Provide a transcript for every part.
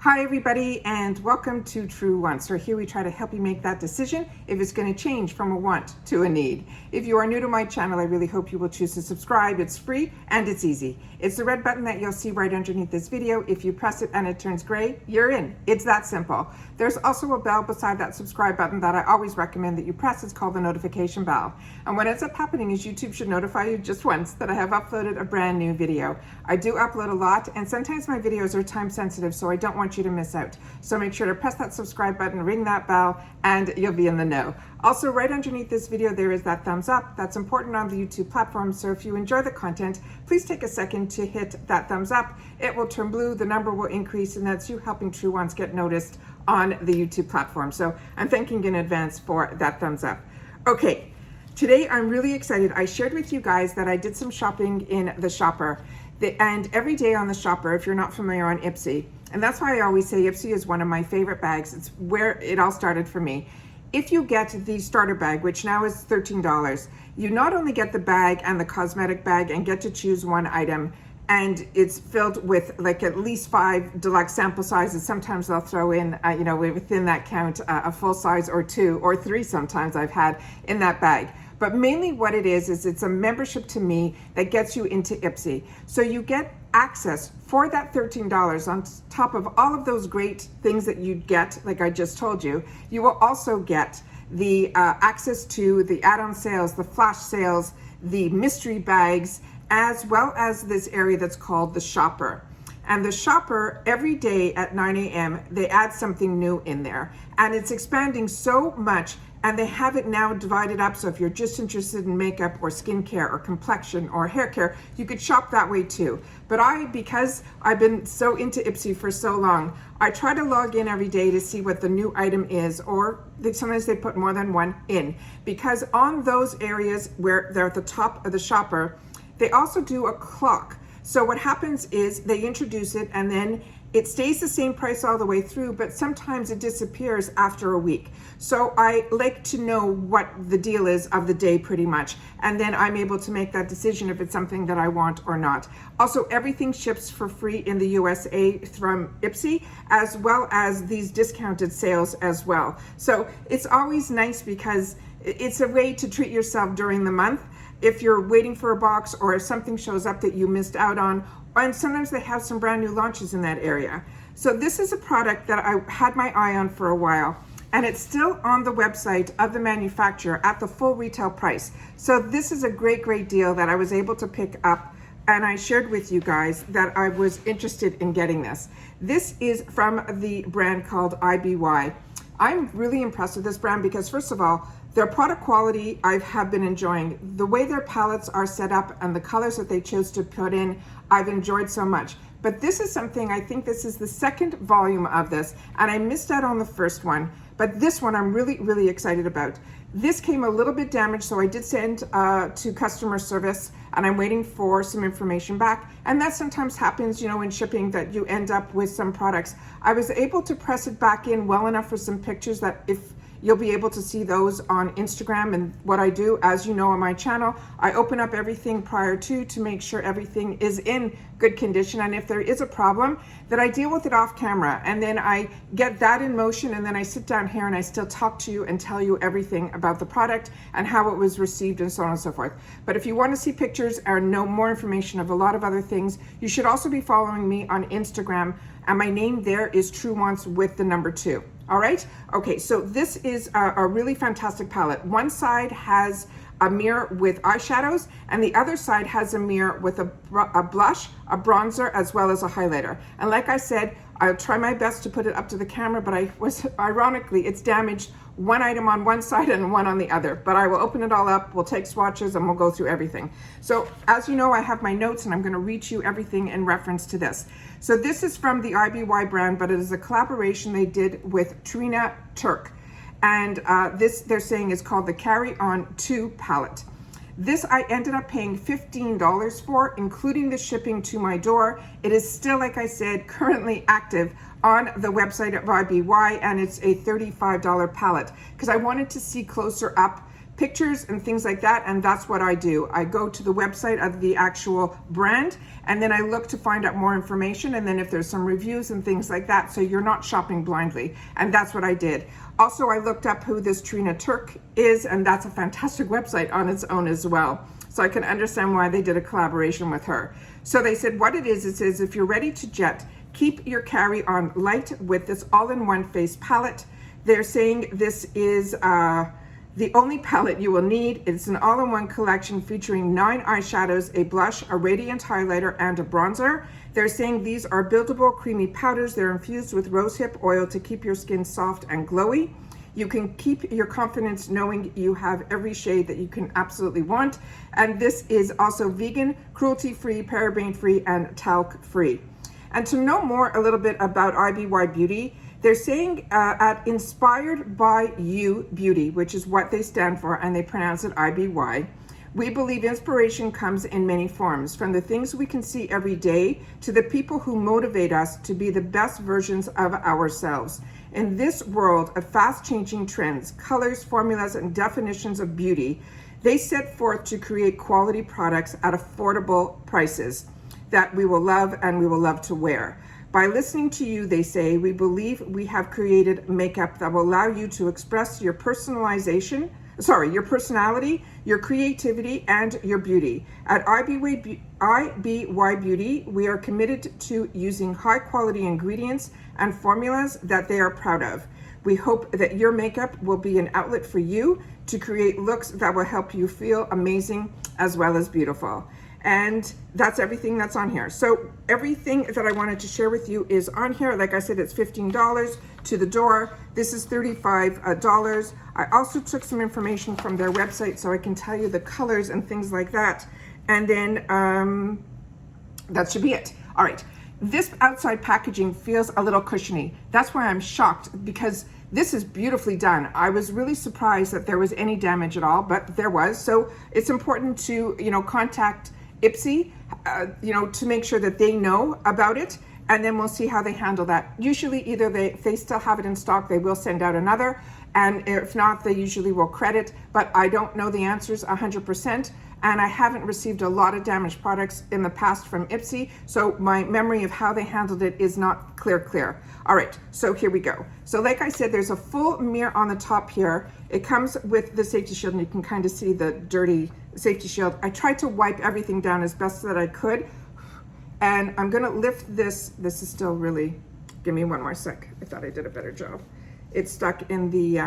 Hi everybody, and welcome to True Wants. So here we try to help you make that decision if it's going to change from a want to a need. If you are new to my channel, I really hope you will choose to subscribe. It's free and it's easy. It's the red button that you'll see right underneath this video. If you press it and it turns gray, you're in. It's that simple. There's also a bell beside that subscribe button that I always recommend that you press. It's called the notification bell. And what ends up happening is YouTube should notify you just once that I have uploaded a brand new video. I do upload a lot, and sometimes my videos are time sensitive, so I don't want you to miss out. So make sure to press that subscribe button, ring that bell, and you'll be in the know. Also, right underneath this video, there is that thumbs up. That's important on the YouTube platform. So if you enjoy the content, please take a second to hit that thumbs up. It will turn blue, the number will increase, and that's you helping True Ones get noticed on the YouTube platform. So I'm thanking in advance for that thumbs up. Okay, today I'm really excited. I shared with you guys that I did some shopping in the Shopper. And every day on the Shopper, if you're not familiar on IPSY, and that's why I always say IPSY is one of my favorite bags. It's where it all started for me. If you get the starter bag, which now is $13, you not only get the bag and the cosmetic bag and get to choose one item, and it's filled with like at least 5 deluxe sample sizes. Sometimes they'll throw in, within that count, a full size or 2 or 3 sometimes I've had in that bag. But mainly what it is it's a membership to me that gets you into IPSY. So you get access for that $13 on top of all of those great things that you'd get, like I just told you. You will also get the access to the add-on sales, the flash sales, the mystery bags, as well as this area that's called the Shopper. And the Shopper, every day at 9 a.m., they add something new in there. And it's expanding so much, and they have it now divided up. So if you're just interested in makeup or skincare or complexion or hair care, you could shop that way too. But because I've been so into IPSY for so long, I try to log in every day to see what the new item is, or sometimes they put more than one in. Because on those areas where they're at the top of the Shopper, they also do a clock. So what happens is they introduce it and then it stays the same price all the way through, but sometimes it disappears after a week. So I like to know what the deal is of the day pretty much. And then I'm able to make that decision if it's something that I want or not. Also, everything ships for free in the USA from IPSY, as well as these discounted sales as well. So it's always nice because it's a way to treat yourself during the month. If you're waiting for a box or if something shows up that you missed out on, and sometimes they have some brand new launches in that area. So this is a product that I had my eye on for a while, and it's still on the website of the manufacturer at the full retail price. So this is a great deal that I was able to pick up, and I shared with you guys that I was interested in getting this. This is from the brand called IBY. I'm really impressed with this brand because, first of all, their product quality I have been enjoying. The way their palettes are set up and the colors that they chose to put in, I've enjoyed so much. But this is something, I think this is the second volume of this, and I missed out on the first one, but this one I'm really excited about. This came a little bit damaged, so I did send to customer service, and I'm waiting for some information back. And that sometimes happens, in shipping, that you end up with some products. I was able to press it back in well enough for some pictures that if you'll be able to see those on Instagram. And what I do, as you know, on my channel, I open up everything prior to make sure everything is in good condition. And if there is a problem, that I deal with it off camera. And then I get that in motion, and then I sit down here and I still talk to you and tell you everything about the product and how it was received and so on and so forth. But if you want to see pictures or know more information of a lot of other things, you should also be following me on Instagram. And my name there is True Wants with the number 2. All right. Okay. So this is a really fantastic palette. One side has a mirror with eyeshadows, and the other side has a mirror with a blush, a bronzer, as well as a highlighter. And like I said, I'll try my best to put it up to the camera, but ironically, it's damaged one item on one side and one on the other. But I will open it all up, we'll take swatches, and we'll go through everything. So as you know, I have my notes, and I'm going to read you everything in reference to this. So this is from the IBY brand, but it is a collaboration they did with Trina, Turk. And this, they're saying, is called the Carry On 2 palette. This I ended up paying $15 for, including the shipping to my door. It is still, like I said, currently active on the website of IBY, and it's a $35 palette because I wanted to see closer up pictures and things like that, and that's what I do. I go to the website of the actual brand, and then I look to find out more information, and then if there's some reviews and things like that, so you're not shopping blindly, and that's what I did. Also, I looked up who this Trina Turk is, and that's a fantastic website on its own as well. So I can understand why they did a collaboration with her. So they said what it is, if you're ready to jet, keep your carry-on light with this all-in-one face palette. They're saying this is the only palette you will need. It's an all-in-one collection featuring 9 eyeshadows, a blush, a radiant highlighter, and a bronzer. They're saying these are buildable creamy powders. They're infused with rosehip oil to keep your skin soft and glowy. You can keep your confidence knowing you have every shade that you can absolutely want. And this is also vegan, cruelty-free, paraben-free, and talc-free. And to know more a little bit about IBY Beauty, they're saying at Inspired by You Beauty, which is what they stand for, and they pronounce it IBY. We believe inspiration comes in many forms, from the things we can see every day to the people who motivate us to be the best versions of ourselves. In this world of fast-changing trends, colors, formulas, and definitions of beauty, they set forth to create quality products at affordable prices that we will love and we will love to wear. By listening to you, they say, we believe we have created makeup that will allow you to express your personality, your creativity, and your beauty. At IBY Beauty, we are committed to using high quality ingredients and formulas that they are proud of. We hope that your makeup will be an outlet for you to create looks that will help you feel amazing as well as beautiful. And that's everything that's on here. So everything that I wanted to share with you is on here. Like I said, it's $15 to the door. This is $35. I also took some information from their website so I can tell you the colors and things like that. And then that should be it. All right. This outside packaging feels a little cushiony. That's why I'm shocked, because this is beautifully done. I was really surprised that there was any damage at all, but there was. So it's important to, contact IPSY, to make sure that they know about it, and then we'll see how they handle that. Usually either if they still have it in stock, they will send out another, and if not, they usually will credit, but I don't know the answers 100%, and I haven't received a lot of damaged products in the past from IPSY, so my memory of how they handled it is not clear. All right, so here we go. So like I said, there's a full mirror on the top here. It comes with the safety shield, and you can kind of see the dirty safety shield. I tried to wipe everything down as best that I could, and I'm gonna lift this. This is still really, give me one more sec. I thought I did a better job. It's stuck in the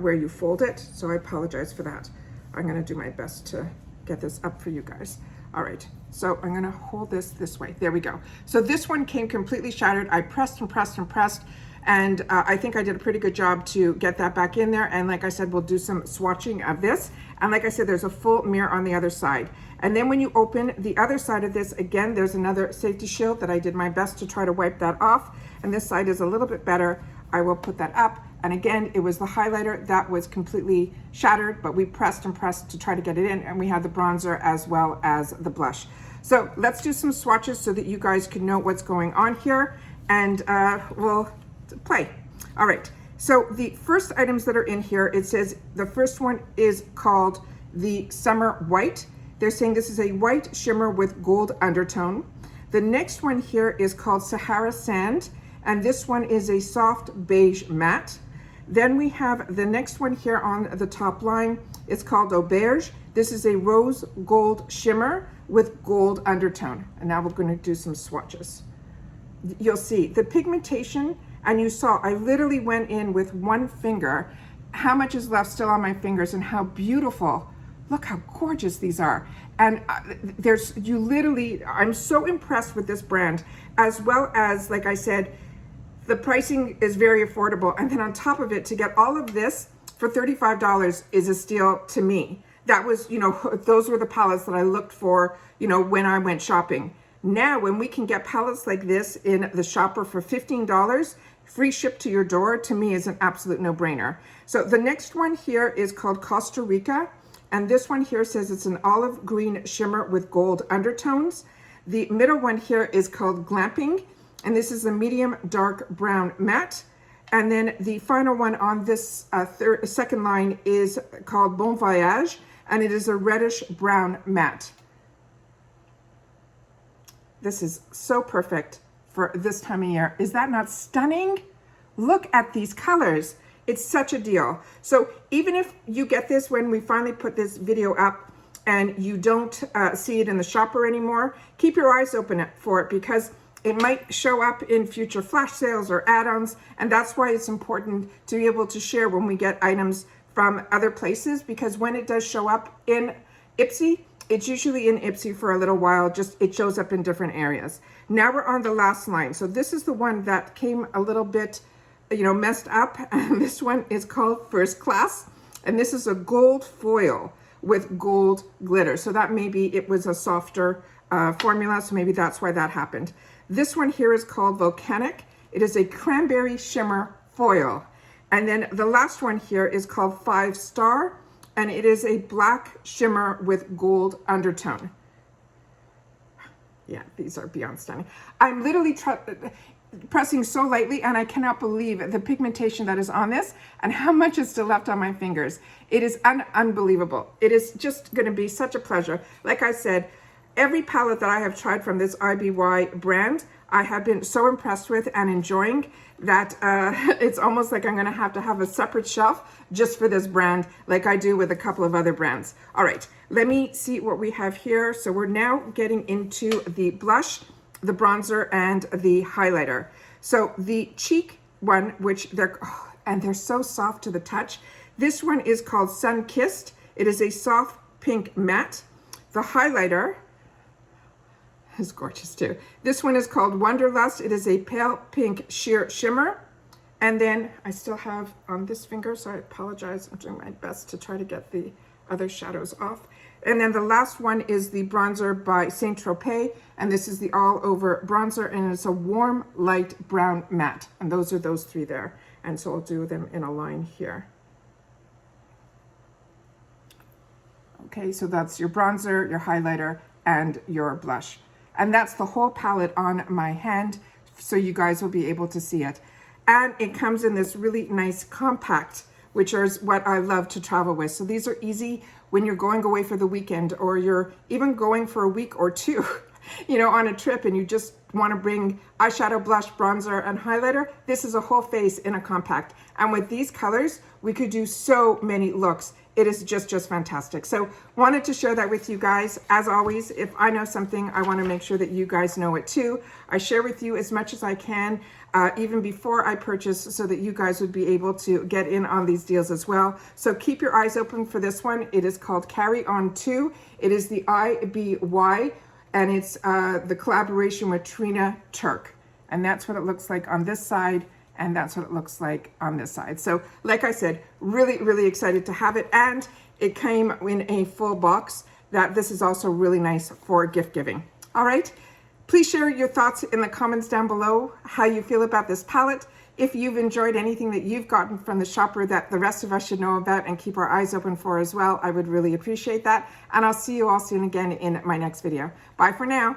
where you fold it, so I apologize for that. I'm gonna do my best to get this up for you guys. All right, so I'm gonna hold this way. There we go. So this one came completely shattered. I pressed and pressed and pressed, and I think I did a pretty good job to get that back in there. And like I said, we'll do some swatching of this. And like I said, there's a full mirror on the other side. And then when you open the other side of this, again, there's another safety shield that I did my best to try to wipe that off. And this side is a little bit better. I will put that up. And again, it was the highlighter that was completely shattered, but we pressed and pressed to try to get it in, and we had the bronzer as well as the blush. So let's do some swatches so that you guys can know what's going on here, and we'll play. All right, so the first items that are in here, it says the first one is called the Summer White. They're saying this is a white shimmer with gold undertone. The next one here is called Sahara Sand, and this one is a soft beige matte. Then we have the next one here on the top line. It's called Auberge. This is a rose gold shimmer with gold undertone. And now we're going to do some swatches. You'll see the pigmentation, and you saw I literally went in with one finger. How much is left still on my fingers, and how beautiful. Look how gorgeous these are. And I'm so impressed with this brand, as well as, like I said, the pricing is very affordable. And then on top of it, to get all of this for $35 is a steal to me. That was, those were the palettes that I looked for, when I went shopping. Now, when we can get palettes like this in the shopper for $15, free ship to your door, to me is an absolute no-brainer. So the next one here is called Costa Rica. And this one here says it's an olive green shimmer with gold undertones. The middle one here is called Glamping. And this is a medium dark brown matte. And then the final one on this second line is called Bon Voyage, and it is a reddish brown matte. This is so perfect for this time of year. Is that not stunning? Look at these colors. It's such a deal. So even if you get this when we finally put this video up and you don't see it in the shopper anymore, keep your eyes open for it, because it might show up in future flash sales or add-ons, and that's why it's important to be able to share when we get items from other places, because when it does show up in IPSY, it's usually in IPSY for a little while, just it shows up in different areas. Now we're on the last line. So this is the one that came a little bit, you know, messed up, and this one is called First Class, and this is a gold foil with gold glitter. So that maybe it was a softer formula, so maybe that's why that happened. This one here is called Volcanic. It is a cranberry shimmer foil. And then the last one here is called 5 Star, and it is a black shimmer with gold undertone. Yeah, these are beyond stunning. I'm literally pressing so lightly, and I cannot believe the pigmentation that is on this and how much is still left on my fingers. It is unbelievable. It is just going to be such a pleasure. Like I said, every palette that I have tried from this IBY brand, I have been so impressed with and enjoying that it's almost like I'm going to have a separate shelf just for this brand, like I do with a couple of other brands. All right, let me see what we have here. So we're now getting into the blush, the bronzer, and the highlighter. So the cheek one, which they're so soft to the touch. This one is called Sun Kissed. It is a soft pink matte. The highlighter is gorgeous too. This one is called Wonderlust. It is a pale pink sheer shimmer. And then I still have on this finger, so I apologize. I'm doing my best to try to get the other shadows off. And then the last one is the bronzer by Saint Tropez, and this is the all over bronzer, and it's a warm light brown matte. And those are those three there. And so I'll do them in a line here. Okay, so that's your bronzer, your highlighter, and your blush. And that's the whole palette on my hand, so you guys will be able to see it. And it comes in this really nice compact, which is what I love to travel with. So these are easy when you're going away for the weekend, or you're even going for a week or two, you know, on a trip, and you just want to bring eyeshadow, blush, bronzer, and highlighter. This is a whole face in a compact. And with these colors, we could do so many looks. It is just fantastic. So wanted to share that with you guys. As always, if I know something, I want to make sure that you guys know it too. I share with you as much as I can, even before I purchase, so that you guys would be able to get in on these deals as well. So keep your eyes open for this one. It is called Carry On 2. It is the IBY, and it's the collaboration with Trina, Turk. And that's what it looks like on this side, and that's what it looks like on this side. So like I said, really excited to have it. And it came in a full box. That this is also really nice for gift giving. All right, please share your thoughts in the comments down below, how you feel about this palette. If you've enjoyed anything that you've gotten from the shopper that the rest of us should know about and keep our eyes open for as well, I would really appreciate that. And I'll see you all soon again in my next video. Bye for now.